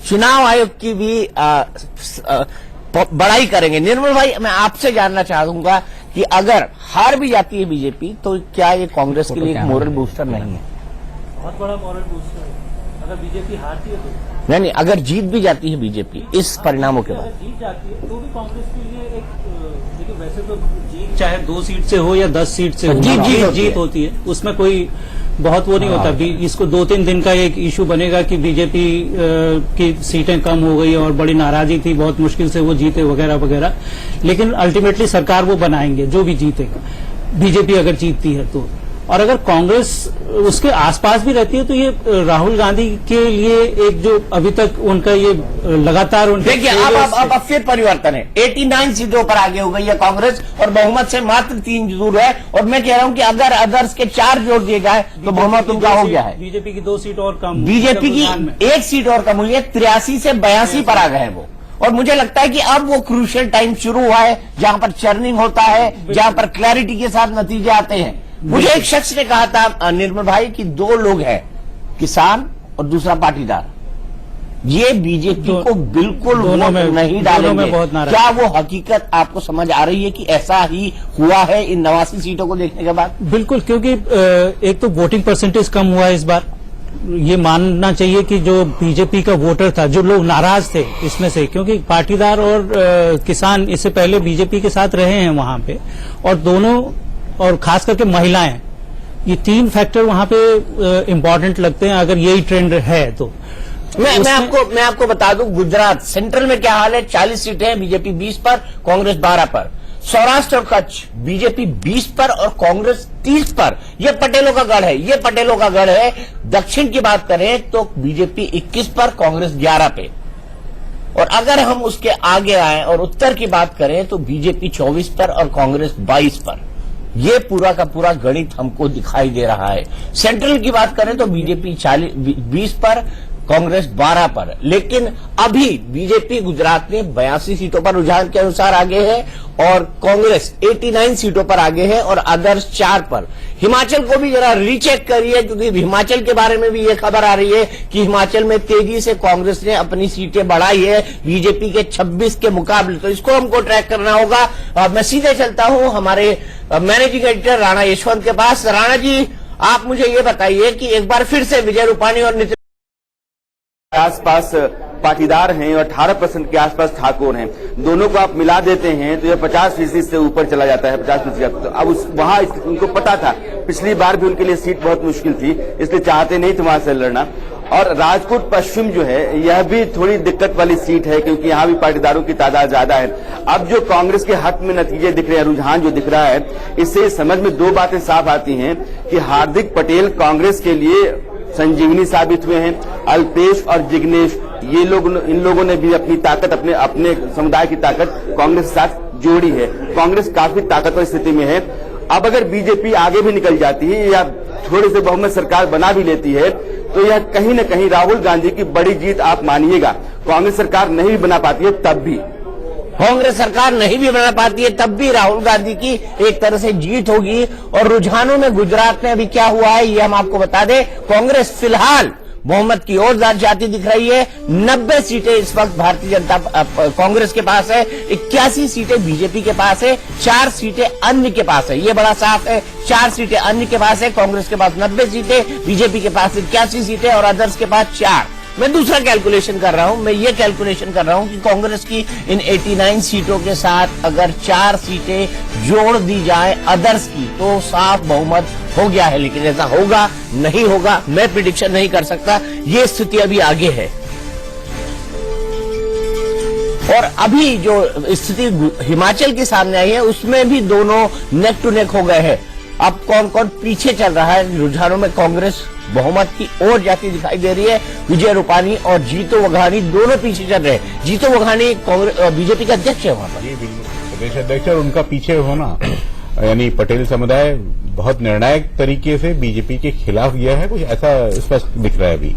चुनाव आयोग की भी बड़ाई करेंगे। निर्मल भाई, मैं आपसे जानना चाहूंगा कि अगर हार भी जाती है बीजेपी तो क्या ये कांग्रेस के लिए एक मोरल बूस्टर नहीं है? बहुत बड़ा मोरल बूस्टर है अगर बीजेपी हारती है तो। नहीं, अगर जीत भी जाती है बीजेपी इस परिणामों के बाद, अगर जीत जाती है तो भी कांग्रेस के लिए एक देखिए, वैसे तो जीत चाहे 2 सीट से हो या 10 सीट से हो, जीत होती है, उसमें कोई बहुत वो नहीं होता। इसको 2-3 दिन का एक इशू बनेगा कि बीजेपी की सीटें कम हो गई और बड़ी नाराजगी थी, बहुत मुश्किल से वो जीते वगैरह वगैरह, लेकिन अल्टीमेटली सरकार वो बनाएंगे जो भी जीतेगा, बीजेपी अगर जीतती है तो। और अगर कांग्रेस उसके आसपास भी रहती है तो ये राहुल गांधी के लिए एक जो अभी तक उनका ये लगातार देखिए अब फिर परिवर्तन है। 89 सीटों पर आगे हो गई है कांग्रेस और बहुमत से मात्र 3 दूर है। और मैं कह रहा हूं कि अगर अदर्स के 4 जोड़ दिए जाए तो बहुमत उनका हो गया है। बीजेपी की 2 सीट और कम, बीजेपी की 1 सीट और कम हुई है, 83 से 82 पर आ गए हैं वो। और मुझे लगता है कि अब वो क्रूशियल टाइम शुरू हुआ है जहां पर चर्निंग होता है, जहां पर क्लैरिटी के साथ नतीजे आते हैं। मुझे एक शख्स ने कहा था निर्मल भाई कि 2 लोग हैं, किसान और दूसरा पाटीदार, ये बीजेपी को बिल्कुल वोट नहीं डालेंगे। क्या वो हकीकत आपको समझ आ रही है कि ऐसा ही हुआ है इन 89 सीटों को देखने के बाद? बिल्कुल, क्योंकि एक तो वोटिंग परसेंटेज कम हुआ है इस बार। ये मानना चाहिए कि जो बीजेपी का वोटर था, जो लोग नाराज थे इसमें से, क्योंकि पाटीदार और किसान इससे पहले बीजेपी के साथ रहे हैं वहां पे, और दोनों, और खास करके महिलाएं, ये 3 फैक्टर वहां पे इम्पोर्टेंट लगते हैं अगर यही ट्रेंड है तो। मैं आपको बता दूं, गुजरात सेंट्रल में क्या हाल है। 40 सीटें हैं, बीजेपी 20 पर, कांग्रेस 12 पर। सौराष्ट्र और कच्छ, बीजेपी 20 पर और कांग्रेस 30 पर। यह पटेलों का गढ़ है, ये पटेलों का गढ़ है। दक्षिण की बात करें तो बीजेपी 21 पर, कांग्रेस 11 पे। और अगर हम उसके आगे आए और उत्तर की बात करें तो बीजेपी 24 पर और कांग्रेस 22 पर। ये पूरा का पूरा गणित हमको दिखाई दे रहा है। सेंट्रल की बात करें तो बीजेपी 20 पर, कांग्रेस 12 पर। लेकिन अभी बीजेपी गुजरात में 82 सीटों पर रुझान के अनुसार आगे है और कांग्रेस 89 सीटों पर आगे है और अदर्स 4 पर। हिमाचल को भी जरा रीचेक करिए, क्योंकि हिमाचल के बारे में भी ये खबर आ रही है कि हिमाचल में तेजी से कांग्रेस ने अपनी सीटें बढ़ाई है बीजेपी के 26 के मुकाबले। तो इसको हमको ट्रैक करना होगा। मैं सीधे चलता हूं हमारे मैनेजिंग एडिटर राणा यशवंत के पास। राणा जी, आप मुझे ये बताइए कि एक बार फिर से विजय रूपाणी और नितिन आसपास पाटीदार हैं और 18% के आसपास ठाकुर हैं, दोनों को आप मिला देते हैं तो यह 50% से ऊपर चला जाता है, 50%। तो अब वहां उनको पता था, पिछली बार भी उनके लिए सीट बहुत मुश्किल थी, इसलिए चाहते नहीं थे वहां से लड़ना। और राजकोट पश्चिम जो है यह भी थोड़ी दिक्कत वाली सीट है, क्योंकि यहाँ भी पाटीदारों की तादाद ज्यादा है। अब जो कांग्रेस के हक में नतीजे दिख रहे हैं, रुझान जो दिख रहा है, इससे समझ में 2 बातें साफ आती हैं कि हार्दिक पटेल कांग्रेस के लिए संजीवनी साबित हुए हैं। अल्पेश और जिग्नेश, इन लोगों ने भी अपनी ताकत, अपने समुदाय की ताकत कांग्रेस के साथ जोड़ी है। कांग्रेस काफी ताकतवर स्थिति में है। अब अगर बीजेपी आगे भी निकल जाती है या थोड़ी सी बहुमत सरकार बना भी लेती है तो यह कहीं न कहीं राहुल गांधी की बड़ी जीत आप मानिएगा। कांग्रेस सरकार नहीं भी बना पाती है तब भी, कांग्रेस सरकार नहीं भी बना पाती है तब भी राहुल गांधी की एक तरह से जीत होगी। और रुझानों में गुजरात में अभी क्या हुआ है ये हम आपको बता दें। कांग्रेस फिलहाल बहुमत की ओर जाती दिख रही है। 90 सीटें इस वक्त भारतीय जनता कांग्रेस के पास है, 81 सीटें बीजेपी के पास है, 4 सीटें अन्य के पास है। ये बड़ा साफ है, 4 सीटें अन्य के पास है। कांग्रेस के पास 90 सीटें, बीजेपी के पास 81 सीटें और अदर्स के पास 4। मैं दूसरा कैलकुलेशन कर रहा हूं, मैं ये कैलकुलेशन कर रहा हूं कि कांग्रेस की इन 89 सीटों के साथ अगर 4 सीटें जोड़ दी जाए अदर्स की तो साफ बहुमत हो गया है। लेकिन ऐसा होगा नहीं होगा मैं प्रिडिक्शन नहीं कर सकता, ये स्थिति अभी आगे है। और अभी जो स्थिति हिमाचल के सामने आई है उसमें भी दोनों नेक टू नेक हो गए हैं। अब कौन कौन पीछे चल रहा है रुझानों में? कांग्रेस बहुमत की ओर जाती दिखाई दे रही है। विजय रूपाणी और जीतू वघानी दोनों पीछे चल रहे हैं। जीतू वघानी बीजेपी का अध्यक्ष है वहां पर, प्रदेश अध्यक्ष, और उनका पीछे होना यानी पटेल समुदाय बहुत निर्णायक तरीके से बीजेपी के खिलाफ गया है, कुछ ऐसा स्पष्ट दिख रहा है अभी।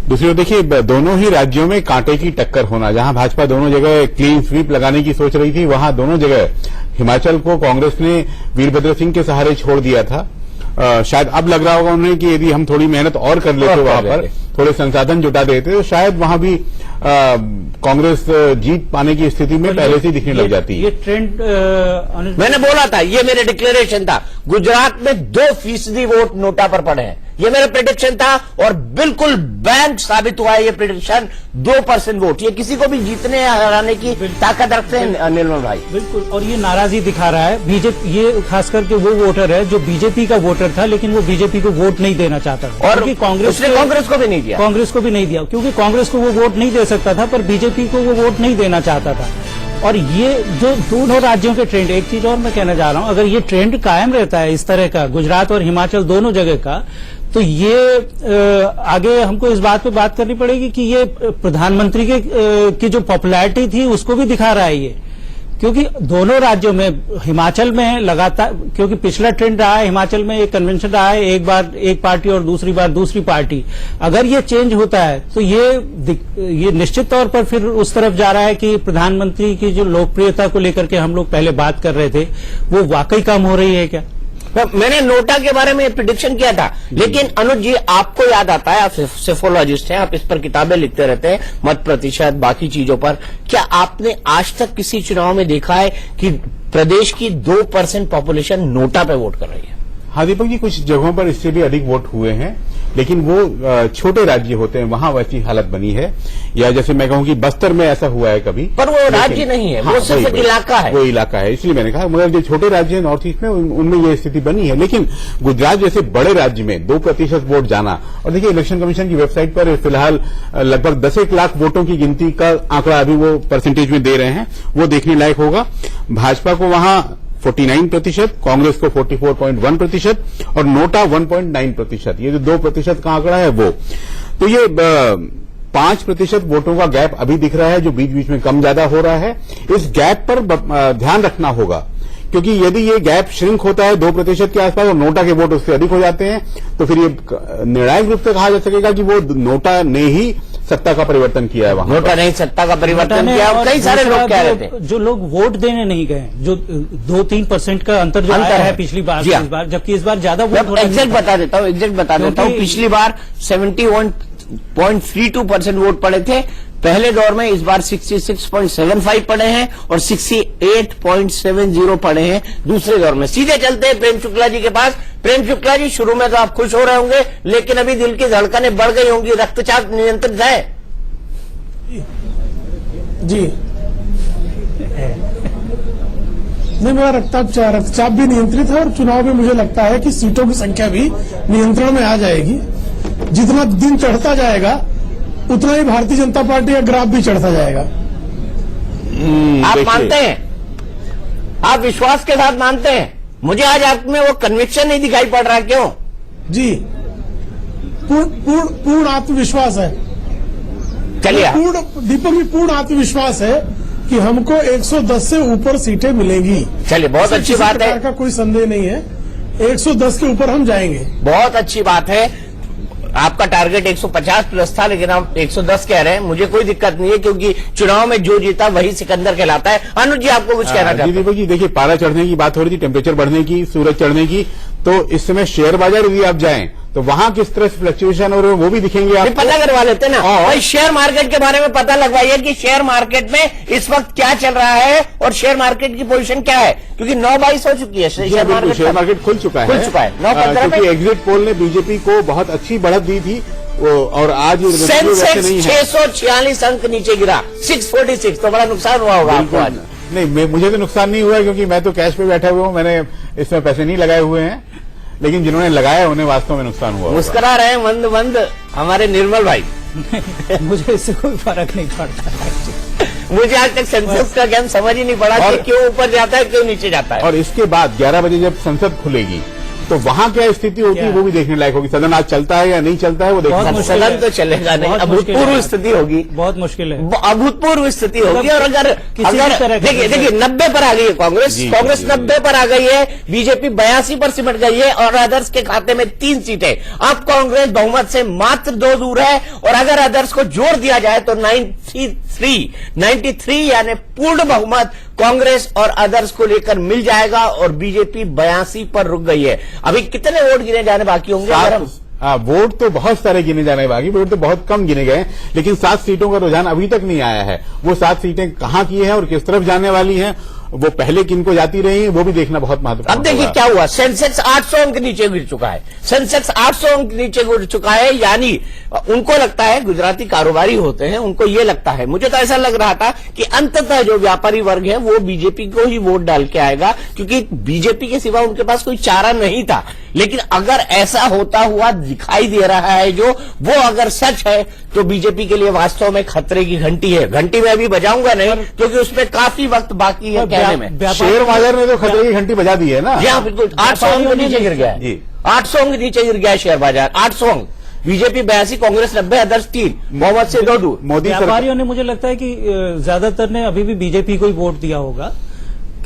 दूसरी ओर देखिए, दोनों ही राज्यों में कांटे की टक्कर होना, जहां भाजपा दोनों जगह क्लीन स्वीप लगाने की सोच रही थी, वहां दोनों जगह हिमाचल को कांग्रेस ने वीरभद्र सिंह के सहारे छोड़ दिया था शायद अब लग रहा होगा उन्हें कि यदि हम थोड़ी मेहनत और कर लेते वहां पर, थोड़े संसाधन जुटा देते तो शायद वहां भी कांग्रेस जीत पाने की स्थिति में पहले से दिखने लग जाती है। ये ट्रेंड मैंने बोला था, ये मेरे डिक्लेरेशन था, गुजरात में 2% वोट नोटा पर पड़े हैं, ये मेरा प्रेडिक्शन था और बिल्कुल बैंक साबित हुआ है ये प्रेडिक्शन। 2% वोट, ये किसी को भी जीतने या हराने की ताकत रखते हैं निर्मल भाई। बिल्कुल, और ये नाराजगी दिखा रहा है बीजेपी, ये खास करके वो वोटर है जो बीजेपी का वोटर था लेकिन वो बीजेपी को वोट नहीं देना चाहता था, और क्योंकि कांग्रेस को भी नहीं दिया, कांग्रेस को भी नहीं दिया, क्योंकि कांग्रेस को वो वोट नहीं दे सकता था पर बीजेपी को वो वोट नहीं देना चाहता था। और ये जो दोनों राज्यों के ट्रेंड, एक चीज और मैं कहना चाह रहा हूं, अगर ये ट्रेंड कायम रहता है इस तरह का गुजरात और हिमाचल दोनों जगह का, तो ये आगे हमको इस बात पे बात करनी पड़ेगी कि ये प्रधानमंत्री की जो पॉपुलैरिटी थी उसको भी दिखा रहा है ये, क्योंकि दोनों राज्यों में, हिमाचल में लगातार, क्योंकि पिछला ट्रेंड रहा है हिमाचल में, एक कन्वेंशन रहा है, एक बार एक पार्टी और दूसरी बार दूसरी पार्टी, अगर ये चेंज होता है तो ये निश्चित तौर पर फिर उस तरफ जा रहा है कि प्रधानमंत्री की जो लोकप्रियता को लेकर के हम लोग पहले बात कर रहे थे वो वाकई कम हो रही है क्या। मैंने नोटा के बारे में प्रिडिक्शन किया था, लेकिन अनुज जी आपको याद आता है, आप सेफोलॉजिस्ट हैं, आप इस पर किताबें लिखते रहते हैं, मत प्रतिशत बाकी चीजों पर, क्या आपने आज तक किसी चुनाव में देखा है कि प्रदेश की 2% पॉपुलेशन नोटा पे वोट कर रही है? हाँ दीपक जी, कुछ जगहों पर इससे भी अधिक वोट हुए हैं, लेकिन वो छोटे राज्य होते हैं, वहां वैसी हालत बनी है। या जैसे मैं कहूं कि बस्तर में ऐसा हुआ है कभी, पर वो राज्य नहीं है, वो सिर्फ एक इलाका है, वो इलाका है, इसलिए मैंने कहा, मगर जो छोटे राज्य हैं नॉर्थ ईस्ट में उनमें ये स्थिति बनी है। लेकिन गुजरात जैसे बड़े राज्य में 2% वोट जाना, और देखिए इलेक्शन कमीशन की वेबसाइट पर फिलहाल लगभग 10 लाख वोटों की गिनती का आंकड़ा अभी वो परसेंटेज में दे रहे हैं, वो देखने लायक होगा। भाजपा को वहां 49%, कांग्रेस को 44.1% और नोटा 1.9%, ये जो 2% का आंकड़ा है वो, तो ये 5% वोटों का गैप अभी दिख रहा है जो बीच बीच में कम ज्यादा हो रहा है। इस गैप पर ध्यान रखना होगा, क्योंकि यदि ये गैप श्रिंक होता है 2% के आसपास और नोटा के वोट उससे अधिक हो जाते हैं, तो फिर ये निर्णायक रूप से कहा जा सकेगा कि वो नोटा ने ही सत्ता का परिवर्तन किया है वहां। नोटा नहीं सत्ता का परिवर्तन किया, और कई सारे लोग कह रहे थे, जो लोग वोट देने नहीं गए, जो 2-3% का अंतर जो आया है पिछली बार से इस बार, जबकि इस बार ज्यादा वोट, एग्जैक्ट बता देता हूँ, पिछली बार 71.32% वोट पड़े थे पहले दौर में, इस बार 66.75 पड़े हैं और 68.70 पड़े हैं दूसरे दौर में। सीधे चलते हैं प्रेम शुक्ला जी के पास। प्रेम शुक्ला जी, शुरू में तो आप खुश हो रहे होंगे, लेकिन अभी दिल की धड़कनें बढ़ गई होंगी, रक्तचाप नियंत्रित है? जी नहीं, मेरा रक्तचाप भी नियंत्रित है और चुनाव में मुझे लगता है कि सीटों की संख्या भी नियंत्रण में आ जाएगी। जितना दिन चढ़ता जाएगा उतना ही भारतीय जनता पार्टी का ग्राफ भी चढ़ता जाएगा। आप मानते हैं? आप विश्वास के साथ मानते हैं? मुझे आज आप में वो कन्विक्शन नहीं दिखाई पड़ रहा, क्यों? जी, पूर्ण आत्मविश्वास है। चलिए, दीपक जी, पूर्ण आत्मविश्वास है कि हमको 110 से ऊपर सीटें मिलेंगी। चलिए, बहुत अच्छी बात है, का कोई संदेह नहीं है, 110 के ऊपर हम जाएंगे। बहुत अच्छी बात है। आपका टारगेट 150 प्लस था, लेकिन आप 110 कह रहे हैं, मुझे कोई दिक्कत नहीं है, क्योंकि चुनाव में जो जीता वही सिकंदर कहलाता है। अनुज जी, आपको कुछ कहना चाहते हैं? दीपक जी, देखिए, पारा चढ़ने की बात हो रही थी, टेम्परेचर बढ़ने की, सूरज चढ़ने की, तो इस समय शेयर बाजार यदि आप जाएं तो वहां किस तरह से फ्लक्चुएशन हो रहे हैं वो भी दिखेंगे आप। पता करवा लेते ना, और शेयर मार्केट के बारे में पता लगवाइए कि शेयर मार्केट में इस वक्त क्या चल रहा है और शेयर मार्केट की पोजीशन क्या है, क्योंकि 9/22 हो चुकी है शेयर मार्केट खुल चुका है, 9/15 क्योंकि एग्जिट पोल ने बीजेपी को बहुत अच्छी बढ़त दी थी, और आज सेंसेक्स 646 अंक नीचे गिरा, 646, तो बड़ा नुकसान हुआ होगा आपको आज? नहीं, मुझे तो नुकसान नहीं हुआ, क्योंकि मैं तो कैश पे बैठा हुआ हूँ, मैंने इसमें पैसे नहीं लगाए हुए हैं, लेकिन जिन्होंने लगाया उन्हें वास्तव में नुकसान हुआ। मुस्कुरा रहे हैं मंद मंद हमारे निर्मल भाई। मुझे इससे कोई फर्क नहीं पड़ता। मुझे आज तक सेंसेक्स का ज्ञान समझ ही नहीं पड़ा कि क्यों ऊपर जाता है, क्यों नीचे जाता है। और इसके बाद 11 बजे जब संसद खुलेगी तो वहां क्या स्थिति होती है वो भी देखने लायक होगी। सदन आज चलता है या नहीं चलता है वो देखना। सदन तो चलेगा नहीं, अभूतपूर्व स्थिति होगी, बहुत मुश्किल है, अभूतपूर्व स्थिति होगी। और अगर देखिए 90 पर आ गई है कांग्रेस 90 पर आ गई है, बीजेपी 82 पर सिमट गई है, और अदर्स के खाते में 3 सीटें। अब कांग्रेस बहुमत से मात्र 2 दूर है, और अगर अदर्स को जोड़ दिया जाए तो 93 यानी पूर्ण बहुमत कांग्रेस और अदर्स को लेकर मिल जाएगा और बीजेपी 82 पर रुक गई है। अभी कितने वोट गिने जाने बाकी होंगे? अगर हम वोट तो बहुत सारे गिने जाने बाकी, वोट तो बहुत कम गिने गए, लेकिन 7 सीटों का रुझान अभी तक नहीं आया है। वो 7 सीटें कहां की हैं और किस तरफ जाने वाली हैं, वो पहले किनको जाती रही है, वो भी देखना बहुत महत्वपूर्ण। अब देखिए क्या हुआ, सेंसेक्स 800 अंक नीचे गिर चुका है। सेंसेक्स 800 अंक नीचे गिर चुका है, यानी उनको लगता है, गुजराती कारोबारी होते हैं, उनको ये लगता है, मुझे तो ऐसा लग रहा था कि अंततः जो व्यापारी वर्ग है वो बीजेपी को ही वोट डाल के आएगा, क्योंकि बीजेपी के सिवा उनके पास कोई चारा नहीं था। लेकिन अगर ऐसा होता हुआ दिखाई दे रहा है, जो वो अगर सच है, तो बीजेपी के लिए वास्तव में खतरे की घंटी है। घंटी मैं अभी बजाऊंगा नहीं, क्योंकि उसमें काफी वक्त बाकी है कहने में। शेयर बाजार ने तो खतरे की घंटी बजा दी है ना। हाँ बिल्कुल, 800 अंक नीचे गिर गया है। 800 अंक नीचे गिर गया है शेयर बाजार, 800 अंक। बीजेपी 82, कांग्रेस 90, अदर्स 3, मोहम्मद से 2। मोदी व्यापारियों ने, मुझे लगता है कि ज्यादातर ने अभी भी बीजेपी को ही वोट दिया होगा।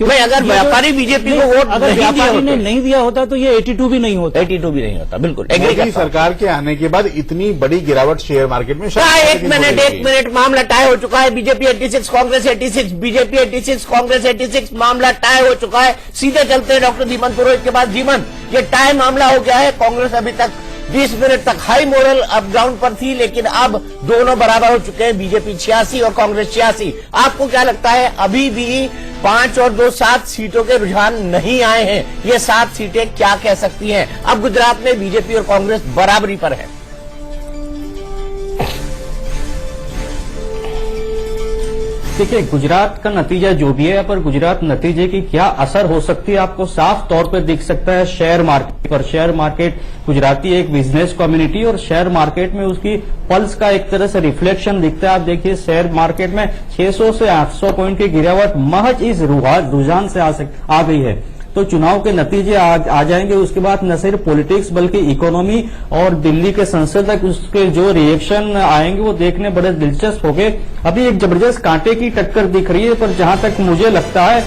नहीं, अगर व्यापारी बीजेपी को वोट अगर व्यापारी ने नहीं दिया होता तो ये 82 भी नहीं होता। 82 भी नहीं होता, बिल्कुल। मोदी सरकार के आने के बाद इतनी बड़ी गिरावट शेयर मार्केट में। एक मिनट, मामला टाई हो चुका है। बीजेपी 86, कांग्रेस 86, बीजेपी 86, कांग्रेस 86, मामला टाई हो चुका है। सीधे चलते हैं डॉक्टर धीमन पुरोहित के बाद। धीमन, ये टाई मामला हो गया है। कांग्रेस अभी तक 20 मिनट तक हाई मोरल अप ग्राउंड पर थी, लेकिन अब दोनों बराबर हो चुके हैं, बीजेपी 86 और कांग्रेस 86। आपको क्या लगता है, अभी भी 5 और 2 7 सीटों के रुझान नहीं आए हैं? ये 7 सीटें क्या कह सकती हैं? अब गुजरात में बीजेपी और कांग्रेस बराबरी पर है। देखिए, गुजरात का नतीजा जो भी है, पर गुजरात नतीजे की क्या असर हो सकती है आपको साफ तौर पर दिख सकता है शेयर मार्केट पर। शेयर मार्केट, गुजराती एक बिजनेस कम्युनिटी, और शेयर मार्केट में उसकी पल्स का एक तरह से रिफ्लेक्शन दिखता है। आप देखिए, शेयर मार्केट में 600 से 800 पॉइंट की गिरावट महज इस रुझान से आ गई है। तो चुनाव के नतीजे आ जाएंगे, उसके बाद न सिर्फ पॉलिटिक्स बल्कि इकोनॉमी और दिल्ली के संसद तक उसके जो रिएक्शन आएंगे वो देखने बड़े दिलचस्प होंगे। अभी एक जबरदस्त कांटे की टक्कर दिख रही है, पर जहां तक मुझे लगता है।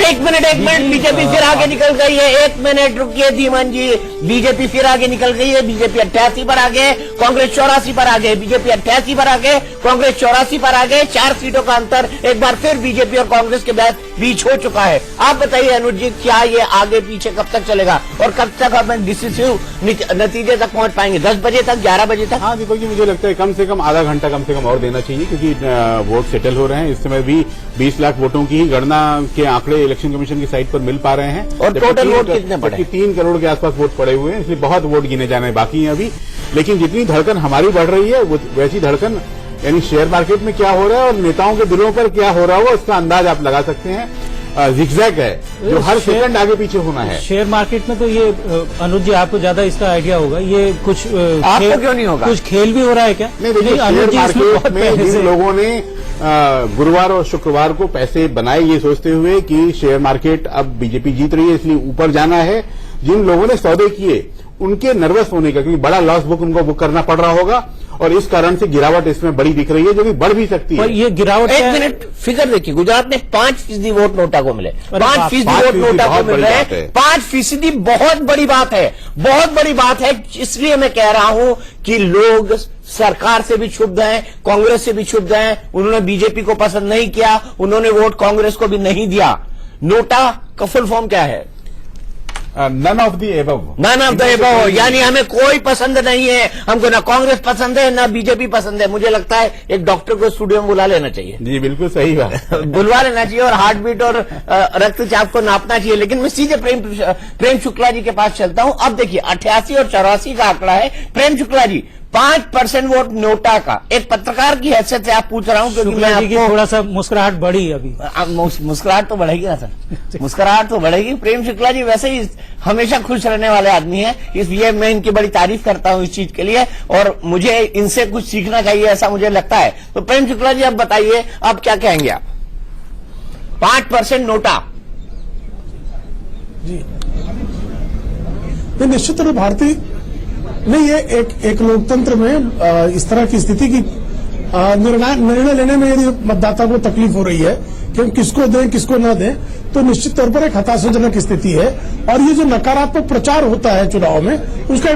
एक मिनट, बीजेपी फिर आगे निकल गई है। 1 मिनट रुकिए धीमन जी, बीजेपी फिर आगे निकल गई है। बीजेपी 88 पर आगे, कांग्रेस 84 पर आगे। बीजेपी 88 पर आगे, कांग्रेस 84 पर आगे। 4 सीटों का अंतर एक बार फिर बीजेपी और कांग्रेस के बीच हो चुका है। आप बताइए अनुज जी, क्या ये आगे पीछे कब तक चलेगा और कब तक हम डिसिसिव नतीजे तक पहुंच पाएंगे? 10 बजे तक, 11 बजे तक? हाँ दीपक जी, मुझे लगता है कम से कम आधा घंटा कम से कम और देना चाहिए, क्योंकि वोट सेटल हो रहे हैं। इस समय भी 20 लाख वोटों की ही गणना के आंकड़े इलेक्शन कमीशन की साइट पर मिल पा रहे हैं। और टोटल वोट कितने पड़े? 3 करोड़ के आसपास वोट पड़े हुए हैं, इसलिए बहुत वोट गिने जाने बाकी हैं अभी। लेकिन जितनी धड़कन हमारी बढ़ रही है, वैसी धड़कन यानी शेयर मार्केट में क्या हो रहा है और नेताओं के दिलों पर क्या हो रहा हो, इसका अंदाज आप लगा सकते हैं। जिगजैग है जो हर सेकंड आगे पीछे होना है शेयर मार्केट में। तो ये अनुज जी, आपको ज्यादा इसका आइडिया होगा। ये कुछ आपको क्यों नहीं होगा? कुछ खेल भी हो रहा है क्या? नहीं, देखिए, शेयर मार्केट में जिन लोगों ने गुरुवार और शुक्रवार को पैसे बनाए ये सोचते हुए कि शेयर मार्केट अब बीजेपी जीत रही है इसलिए ऊपर जाना है, जिन लोगों ने सौदे किए उनके नर्वस होने का, क्योंकि बड़ा लॉस बुक उनको बुक करना पड़ रहा होगा और इस कारण से गिरावट इसमें बड़ी दिख रही है, जो कि बढ़ भी सकती है। ये गिरावट, 1 मिनट फिगर देखिए, गुजरात में 5% वोट नोटा को मिले। 5% वोट नोटा को मिल रहे हैं। 5% बहुत बड़ी बात है, बहुत बड़ी बात है। इसलिए मैं कह रहा हूं कि लोग सरकार से भी क्षुब्ध हैं, कांग्रेस से भी क्षुब्ध हैं। उन्होंने बीजेपी को पसंद नहीं किया, उन्होंने वोट कांग्रेस को भी नहीं दिया। नोटा का फुल फॉर्म क्या है? None of the above. None of the above, यानी हमें कोई पसंद नहीं है। हमको ना कांग्रेस पसंद है ना बीजेपी पसंद है। मुझे लगता है एक डॉक्टर को स्टूडियो में बुला लेना चाहिए। जी बिल्कुल सही बात। बुलवा लेना चाहिए और हार्ट बीट और रक्तचाप को नापना चाहिए। लेकिन मैं सीधे प्रेम शुक्ला जी के पास चलता हूं। अब देखिए, 88 और 84 का आंकड़ा है। प्रेम शुक्ला जी, 5% वोट नोटा का, एक पत्रकार की हैसियत से आप पूछ रहा हूं, क्योंकि मैं आपको थोड़ा सा मुस्कुराहट बढ़ी अभी। मुस्कुराहट तो बढ़ेगी ना सर, मुस्कुराहट तो बढ़ेगी। प्रेम शुक्ला जी वैसे ही हमेशा खुश रहने वाले आदमी हैं, इसलिए मैं इनकी बड़ी तारीफ करता हूं इस चीज के लिए, और मुझे इनसे कुछ सीखना चाहिए ऐसा मुझे लगता है। तो प्रेम शुक्ला जी, अब बताइए, अब क्या कहेंगे आप? 5% नोटा जी, निश्चित रूप भारतीय नहीं, ये एक लोकतंत्र में इस तरह की स्थिति की निर्णय लेने में यदि मतदाता को तकलीफ हो रही है कि हम किसको दें किसको ना दें, तो निश्चित तौर पर एक हताशाजनक स्थिति है। और ये जो नकारात्मक प्रचार होता है चुनाव में, उसका